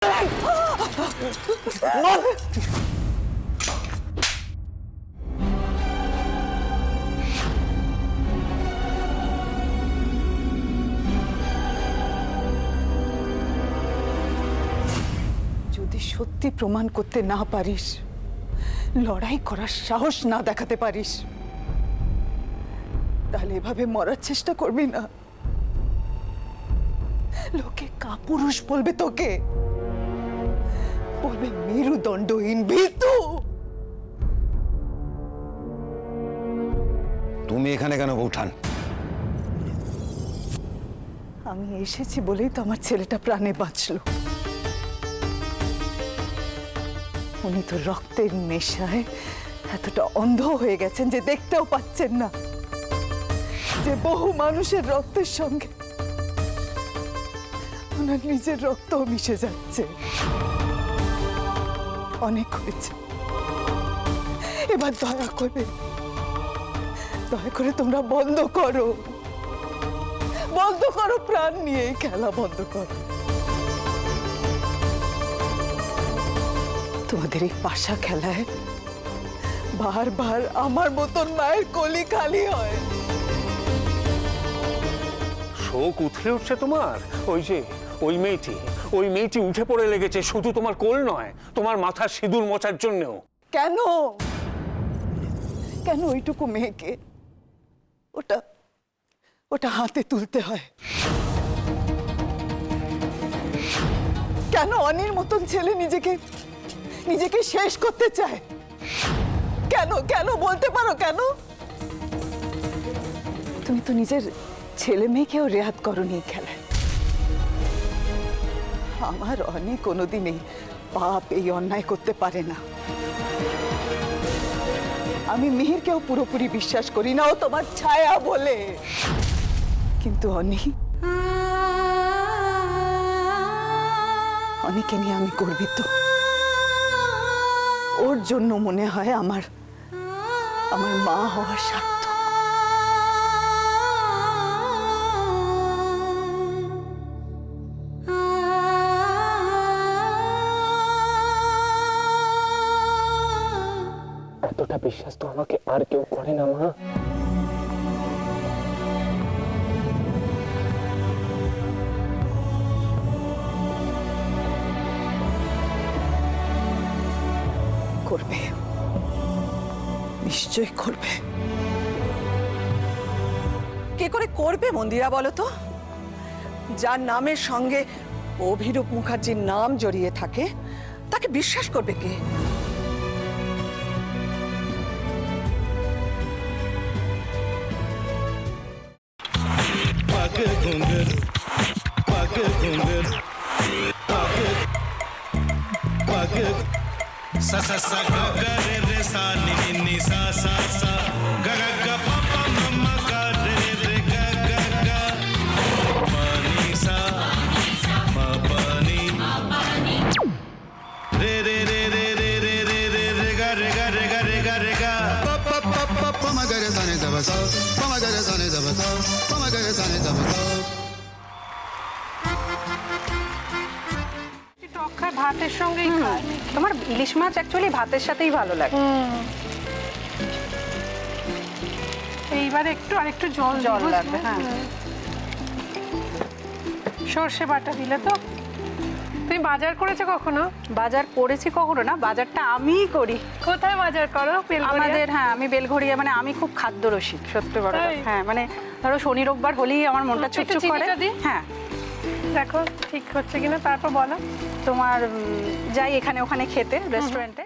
যদি সত্যি প্রমাণ করতে না পারিস, লড়াই করার সাহস না দেখাতে পারিস, তাহলে এভাবে মরার চেষ্টা করবি না। লোকে কাপুরুষ বলবে, তোকে বলবে মেরুদণ্ডহীন, ভীতু। তুমি এখানে কেন বৌঠান? আমি এসেছি বলেই তো আমার ছেলেটা প্রাণে বাঁচলো। উনি তো রক্তের নেশায় এতটা অন্ধ হয়ে গেছেন যে দেখতেও পাচ্ছেন না যে বহু মানুষের রক্তের সঙ্গে ওনার নিজের রক্তও মিশে যাচ্ছে। অনেক হয়েছে, এবার দয়া করে তোমরা বন্ধ করো প্রাণ নিয়ে এই খেলা বন্ধ করো। তোমাদের এই পাশা খেলায় বারবার আমার মতন মায়ের কলি খালি হয়। শোক উথলে উঠছে তোমার। ওই মেয়েটি উঠে পড়ে লেগেছে শুধু তোমার কোল নয়, তোমার মাথার সিঁদুর মোছার জন্যও। কেন ওইটুকু মেয়েকে ওটা হাতে তুলতে হয়? কেন অনির মতন ছেলে নিজেকে শেষ করতে চায়? কেন বলতে পারো কেন? তুমি তো নিজের ছেলে মেয়েকেও রেহাত করনি এই খেলায়। আমার অনি কোনোদিনই পাপ এই অন্যায় করতে পারে না। আমি মিহিরকেও পুরোপুরি বিশ্বাস করি না, ও তোমার ছায়া বলে। কিন্তু অনিকে নিয়ে আমি গর্বিত। ওর জন্য মনে হয় আমার মা হওয়ার সার্থক। এতটা বিশ্বাস তো আমাকে আর কেউ করে না মা। করবে, নিশ্চয়ই করবে। কে করে করবে মন্দিরা বলো তো? যার নামের সঙ্গে অভিরূপ মুখার্জির নাম জড়িয়ে থাকে তাকে বিশ্বাস করবে কে? sa sa sa ga ga re re sa ni ni ni sa sa sa ga ga ga pa pa ma ma ga re re ga ga ga pa ni sa ma pa ni re re re re re re re re re ga re ga re ga re ga re ga pa pa pa pa pa ma ga re sa ni da ba sa pa ma ga re sa ni da ba sa pa ma ga re sa ni da ba sa ভাতের সঙ্গেই খায়। তোমার ইলিশ মাছ actually ভাতের সাথেই ভালো লাগে। এইবার আরেকটু জল লাগবে। হ্যাঁ, সর্ষে বাটা দিলে তো। তুমি বাজার করেছো কখনো? বাজার করেছি কখনো না, বাজারটা আমিই করি। কোথায় বাজার করো? আমাদের, হ্যাঁ, আমি বেলঘড়িয়া। মানে আমি খুব খাদ্য রসিক, সত্যি বড়। হ্যাঁ, মানে ধরো শনি রোববার হলেই আমার মনটা চুপচুপ করে। হ্যাঁ, দেখো ঠিক হচ্ছে কিনা, তারপর বলো। তোমার যাই এখানে ওখানে খেতে, রেস্টুরেন্টে।